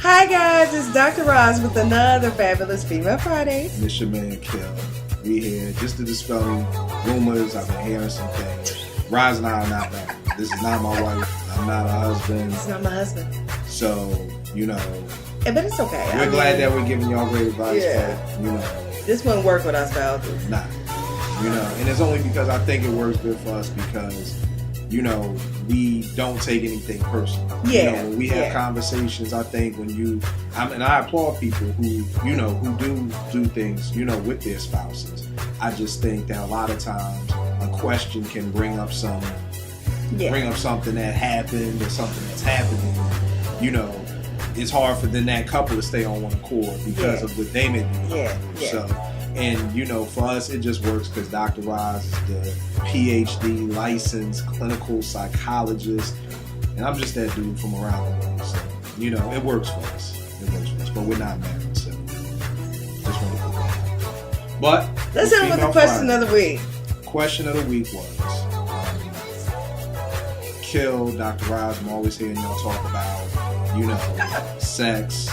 Hi guys, it's Dr. Roz with another fabulous Female Friday. And it's your man Kil. We here just to dispel rumors. I've been hearing some things. Roz and I are not married. This is not my wife. I'm not her husband. It's not my husband. So, but it's okay. We're glad that we're giving y'all great advice. Yeah. But, this wouldn't work with our spouses. Nah. And it's only because I think it works good for us because, we don't take anything personal. Yeah. When we have conversations, I think and I applaud people who do things, with their spouses. I just think that a lot of times a question can bring up something that happened or something that's happening. It's hard for that couple to stay on one accord because of what they may be doing. So, for us, it just works because Dr. Roz is the PhD licensed clinical psychologist, and I'm just that dude from around the world. So, it works for us. But we're not married, so just want to put that out. But let's hit with the question of the week. Question of the week was, Kil, Dr. Roz, I'm always hearing y'all talk about, sex.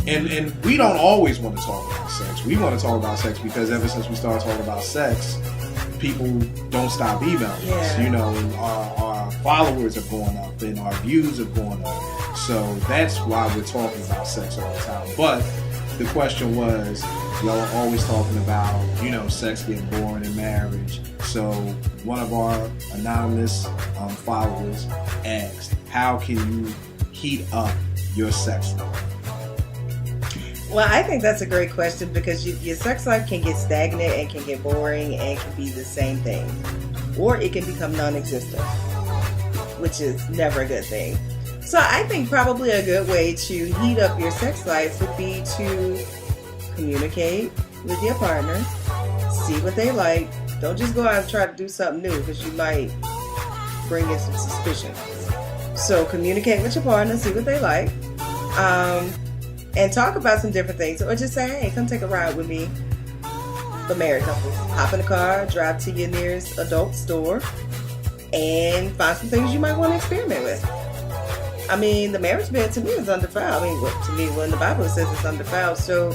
And we don't always want to talk about sex. We want to talk about sex because ever since we started talking about sex, people don't stop emailing us. And our followers are going up and our views are going up. So that's why we're talking about sex all the time. But the question was, y'all are always talking about, sex getting boring in marriage. So one of our anonymous followers asked, how can you heat up your sex life? Well, I think that's a great question because your sex life can get stagnant and can get boring and can be the same thing. Or it can become non-existent, which is never a good thing. So I think probably a good way to heat up your sex life would be to communicate with your partner, see what they like. Don't just go out and try to do something new because you might bring in some suspicion. So communicate with your partner, see what they like. And talk about some different things. Or just say, hey, come take a ride with me. For married couples. Hop in the car, drive to your nearest adult store, and find some things you might want to experiment with. I mean, the marriage bed to me is undefiled. To me, when the Bible says it's undefiled. So,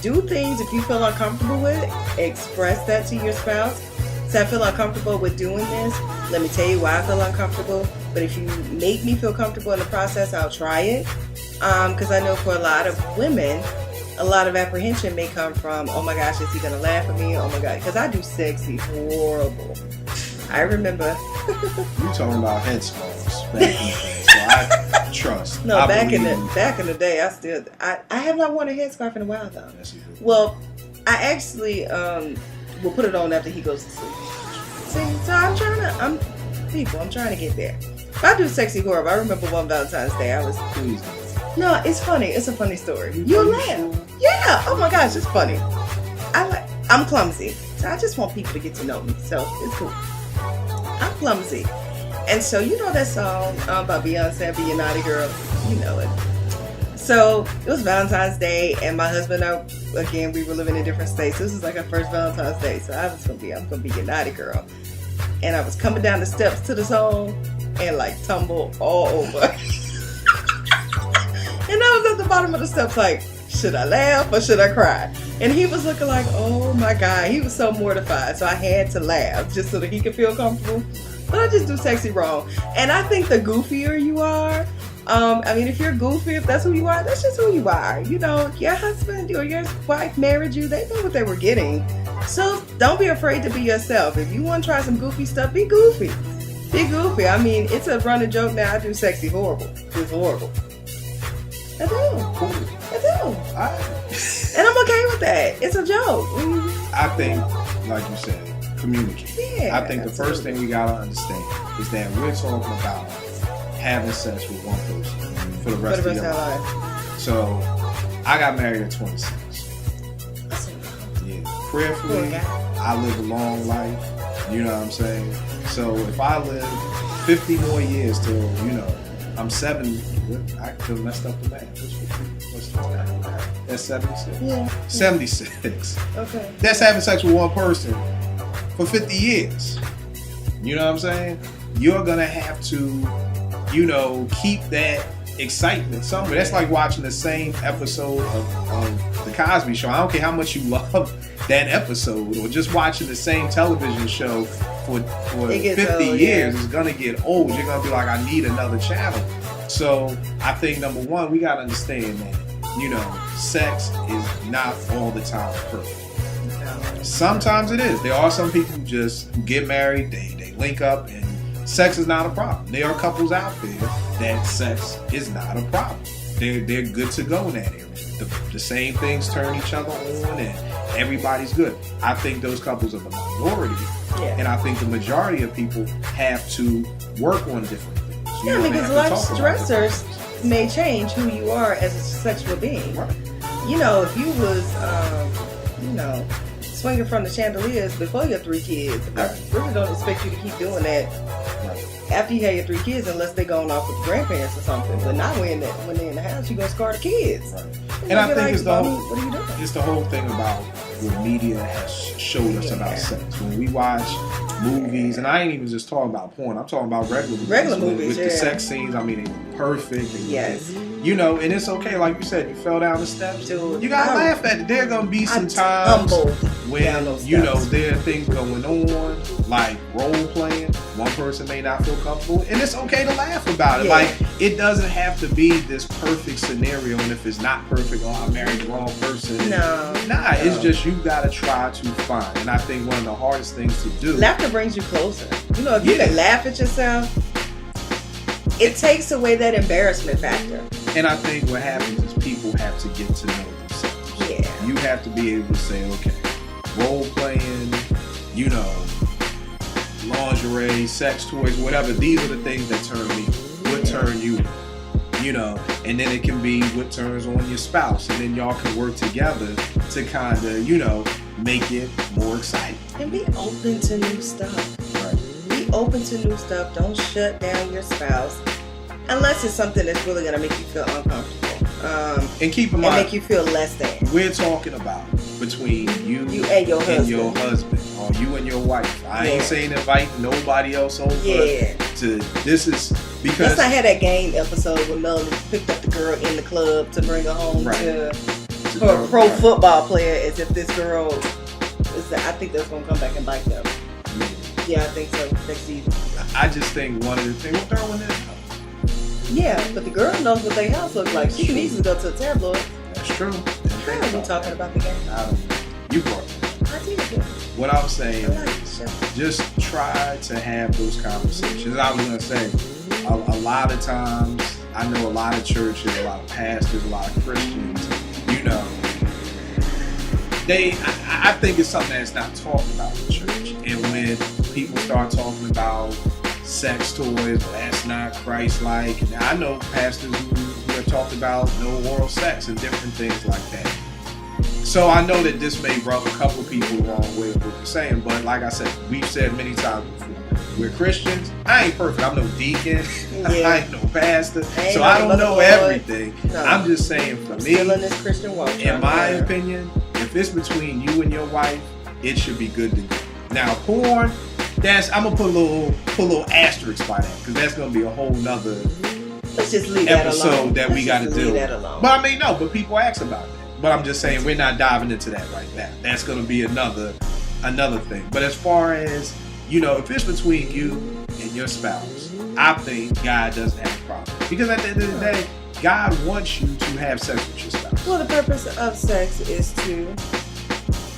do things if you feel uncomfortable with it. Express that to your spouse. Say, I feel uncomfortable with doing this. Let me tell you why I feel uncomfortable. But if you make me feel comfortable in the process, I'll try it. Because I know for a lot of women, a lot of apprehension may come from, oh my gosh, is he going to laugh at me? Oh my God. Because I do sexy horrible. I remember. You talking about head scars back in the day, so I trust. No, back in the day, I have not worn a headscarf in a while though. Yes, you do. Well, I actually will put it on after he goes to sleep. See, so I'm trying to get there. But I do sexy horrible. I remember one Valentine's Day, Please. No, it's funny. It's a funny story. You'll laugh. Yeah. Oh my gosh, it's funny. I'm clumsy, so I just want people to get to know me. So it's cool. I'm clumsy, and so that song by Beyonce, "Be a Naughty Girl." You know it. So it was Valentine's Day, and my husband and I, again, we were living in different states. This was like our first Valentine's Day, so I'm gonna be your naughty girl. And I was coming down the steps to the song and tumbled all over. And I was at the bottom of the steps like, should I laugh or should I cry? And he was looking like, oh my God. He was so mortified. So I had to laugh just so that he could feel comfortable. But I just do sexy wrong. And I think the goofier you are, if you're goofy, if that's who you are, that's just who you are. Your husband or your wife married you. They know what they were getting. So don't be afraid to be yourself. If you want to try some goofy stuff, be goofy. Be goofy. It's a running joke now. I do sexy horrible. It's horrible. I do. Cool. I do. And I'm okay with that. It's a joke. I think, like you said, communicate. Yeah, I think the first thing we gotta understand is that we're talking about having sex with one person for the rest of your life. So, I got married at 26. Yeah. Prayerfully, I live a long life. You know what I'm saying? So, if I live 50 more years till, I'm 70. I could have messed up the math. What's that? That's 76. Yeah. 76. Okay. That's having sex with one person for 50 years. You know what I'm saying? You're going to have to, keep that excitement somewhere. That's like watching the same episode of The Cosby Show. I don't care how much you love that episode, or just watching the same television show for 50 old, years is gonna get old. You're gonna be like, I need another channel. So I think number one, we gotta understand that, sex is not all the time perfect. Sometimes it is. There are some people who just get married, they link up, and sex is not a problem. There are couples out there that sex is not a problem. They're good to go in that area. The same things turn each other on, and everybody's good. I think those couples are the minority, and I think the majority of people have to work on different things. Because life stressors may change who you are as a sexual being. Right. If you was, swinging from the chandeliers before your 3 kids, I really don't expect you to keep doing that after you have your 3 kids, unless they're going off with grandparents or something. But not when they're in the house, you're gonna scar the kids. Right. And I think it's what are you doing? It's the whole thing about what media has showed us about sex. When we watch movies, and I ain't even just talking about porn, I'm talking about regular movies with the sex scenes. I mean, they were perfect. And it's okay, like you said, you fell down the steps. Dude, you gotta laugh at it. There are gonna be some times when there are things going on, like role playing. One person may not feel comfortable, and it's okay to laugh about it. Yeah. Like, it doesn't have to be this perfect scenario, and if it's not perfect, I married the wrong person. It's just you gotta try to find. And I think one of the hardest things to do, laughter brings you closer. If you can laugh at yourself, it takes away that embarrassment factor. And I think what happens is people have to get to know themselves. Yeah. You have to be able to say, okay, role playing, lingerie, sex toys, whatever. These are the things that turn me. What turn you? And then it can be what turns on your spouse, and then y'all can work together to kind of, make it more exciting. And be open to new stuff. Right. Be open to new stuff. Don't shut down your spouse unless it's something that's really going to make you feel uncomfortable. And keep in mind, and make you feel less than. We're talking about between you and your husband, or you and your wife. I ain't saying invite nobody else over. This is because let's not have that game episode where Melanie picked up the girl in the club to bring her home to her a pro football player, as if this girl is. I think that's gonna come back and bite them. Yeah, I think so. Next season. I just think one of the things we're throwing in. Yeah, but the girl knows what their house looks like. She can easily go to a tabloid. That's true. How are you talking about the game? I don't know. You brought it. I did. What I'm saying is just try to have those conversations. I was going to say, a lot of times, I know a lot of churches, a lot of pastors, a lot of Christians, I think it's something that's not talked about in church. And when people start talking about sex toys, that's not Christ-like. And I know pastors who have talked about no oral sex and different things like that. So I know that this may rub a couple of people the wrong way of what you're saying, but like I said, we've said many times before, we're Christians. I ain't perfect. I'm no deacon. I ain't no pastor. So I don't know everything. No. I'm just saying, for me, still in this Christian walk, in my opinion, if it's between you and your wife, it should be good to go. Now, porn, I'm gonna put a little asterisk by that, because that's gonna be a whole nother episode that we gotta do. But I mean, no, but people ask about it. But I'm just saying, we're not diving into that right now. That's gonna be another thing. But as far as, if it's between you and your spouse, I think God doesn't have a problem. Because at the end of the day, God wants you to have sex with your spouse. Well, the purpose of sex is to...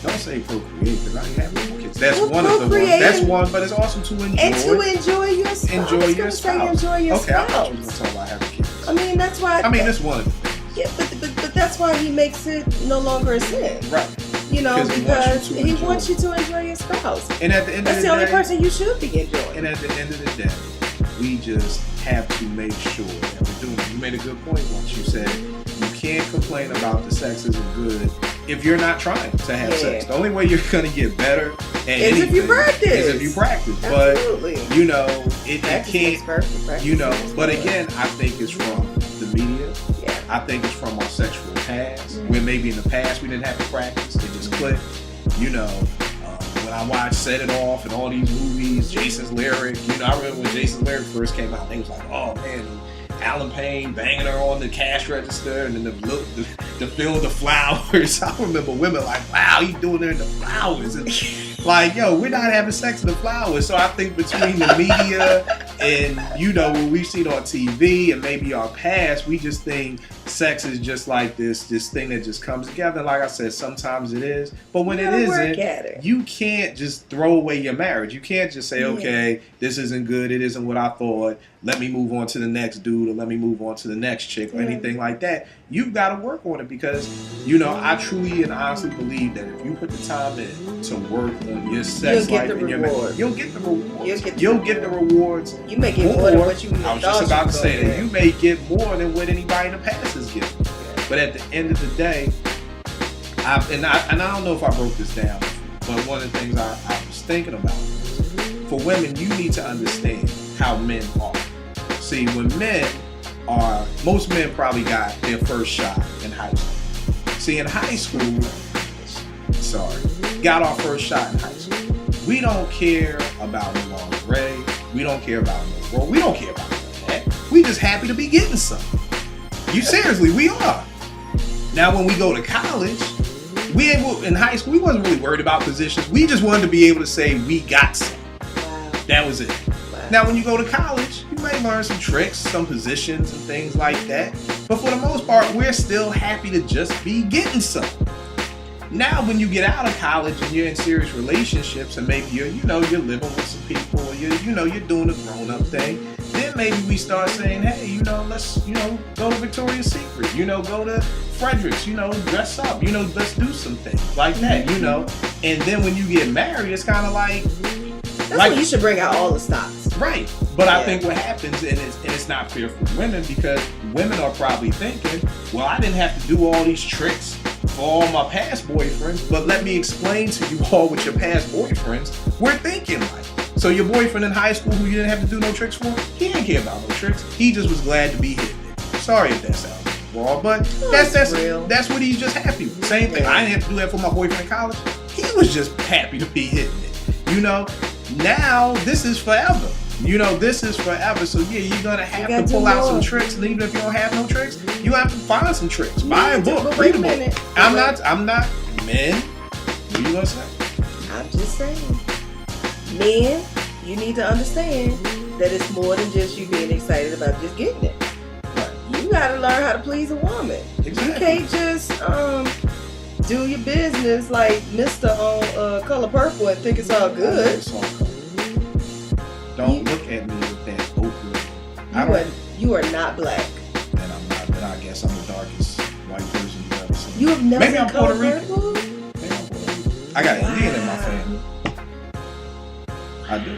Don't say procreate, because I ain't having no kids. That's one of the ones. That's one, but it's also to enjoy. And to enjoy your spouse. Enjoy your spouse. Enjoy your spouse. I thought you were going to talk about having kids. I mean, that's why... that's one of the things. Yeah, but that's why he makes it no longer a sin. Right. Because he wants you to enjoy your spouse. And at the end of the day... That's the only person you should be enjoying. And at the end of the day, we just have to make sure that we're doing it. You made a good point once. You said you can't complain about the sex isn't good if you're not trying to have sex. The only way you're going to get better at anything if you practice. Is if you practice. Absolutely. But, it can't, but again, I think it's from the media. Yeah. I think it's from our sexual past, where maybe in the past we didn't have to practice. It just clicked. When I watched Set It Off and all these movies, Jason's Lyric, I remember when Jason's Lyric first came out, they was like, oh man, Alan Payne banging her on the cash register, and then the field of flowers. I remember women like, wow, he doing her in the flowers. And like, yo, we're not having sex in the flowers. So I think between the media and, you know, what we've seen on TV and maybe our past, we just think sex is just like this thing that just comes together. Like I said, sometimes it is. But when it isn't, you can't just throw away your marriage. You can't just say, okay, this isn't good. It isn't what I thought. Let me move on to the next dude, or let me move on to the next chick, or anything like that. You've got to work on it because, you know, I truly and honestly believe that if you put the time in to work on your sex life and your marriage, you'll get the rewards. You'll get the rewards. You may get more than what you I was just about to say that. You may get more than what anybody in the past has given. But at the end of the day, I don't know if I broke this down, but one of the things I was thinking about, for women, you need to understand how men are. See, when most men probably got their first shot in high school. See, in high school, got our first shot in high school. We don't care about no lingerie. We don't care about no role. We don't care about that. We just happy to be getting something. Seriously, we are. Now, when we go to college, in high school, we wasn't really worried about positions. We just wanted to be able to say we got some. Wow. That was it. Wow. Now, when you go to college, you may learn some tricks, some positions, and things like that. But for the most part, we're still happy to just be getting some. Now, when you get out of college and you're in serious relationships, and maybe you're living with some people, or you're doing a grown-up thing, then maybe we start saying, hey, let's, go to Victoria's Secret, go to Frederick's, dress up, let's do some things like that, And then when you get married, it's kind of like... That's when you should bring out all the stops. Right. But I think what happens, and it's not fair for women, because women are probably thinking, well, I didn't have to do all these tricks for all my past boyfriends, but let me explain to you all what your past boyfriends were thinking like. So your boyfriend in high school who you didn't have to do no tricks for, he didn't care about no tricks. He just was glad to be hitting it. Sorry if that sounds raw, but that's what he's just happy with. Same thing. I didn't have to do that for my boyfriend in college. He was just happy to be hitting it. Now this is forever. This is forever. So yeah, you're gonna have to pull out some tricks, and even if you don't have no tricks, you have to find some tricks. Buy a book, read a book. I'm not men. What are you gonna say? I'm just saying. Men, you need to understand that it's more than just you being excited about just getting it. Right. You gotta learn how to please a woman. Exactly. You can't just do your business like Mr. on Color Purple and think it's all good. It's all color. Don't look at me with that open. You are not black. Then I'm not. Then I guess I'm the darkest white person you've ever seen. You have never seen I'm Puerto Color Rican. Purple? Maybe I'm Puerto Rican. I got Indian in my family. I do.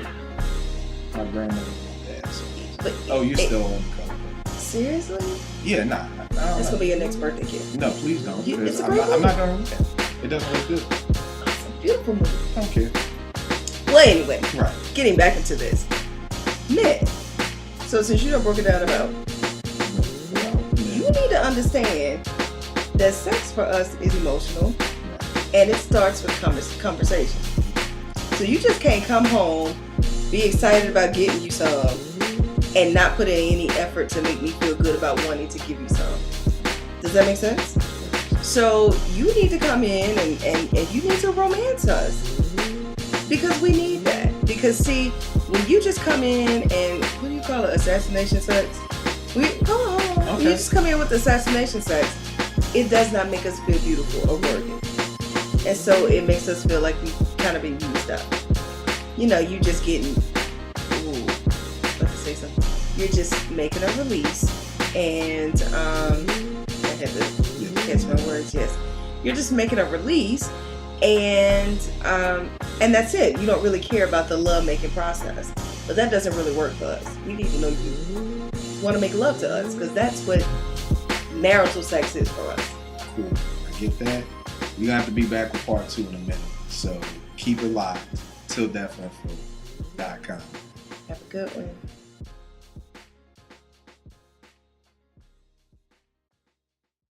My grandmother and dad. So. You're still on Color Purple. Seriously? Yeah, nah. That's gonna be your next birthday gift. No, please don't. It's a I'm great movie. not gonna look at it. It doesn't look good. It's a beautiful movie. I don't care. Well, anyway, right. Getting back into this. Men. So since you done broke it down about, you need to understand that sex for us is emotional, and it starts with conversation. So you just can't come home, be excited about getting you some, and not put in any effort to make me feel good about wanting to give you some. Does that make sense? So you need to come in and you need to romance us. Because we need that. Because see, when you just come in and, what do you call it, assassination sex? Hold on. Okay. You just come in with assassination sex, it does not make us feel beautiful or worthy. And so it makes us feel like we've kind of been used up. You just getting, let's say something. You're just making a release, and I had to catch my words, yes. You're just making a release, and that's it. You don't really care about the love making process, but that doesn't really work for us. We need to know you want to make love to us, because that's what marital sex is for us. Cool, I get that. You're gonna have to be back with part 2 in a minute, so keep it live. TillDefinitely.com. Have a good one.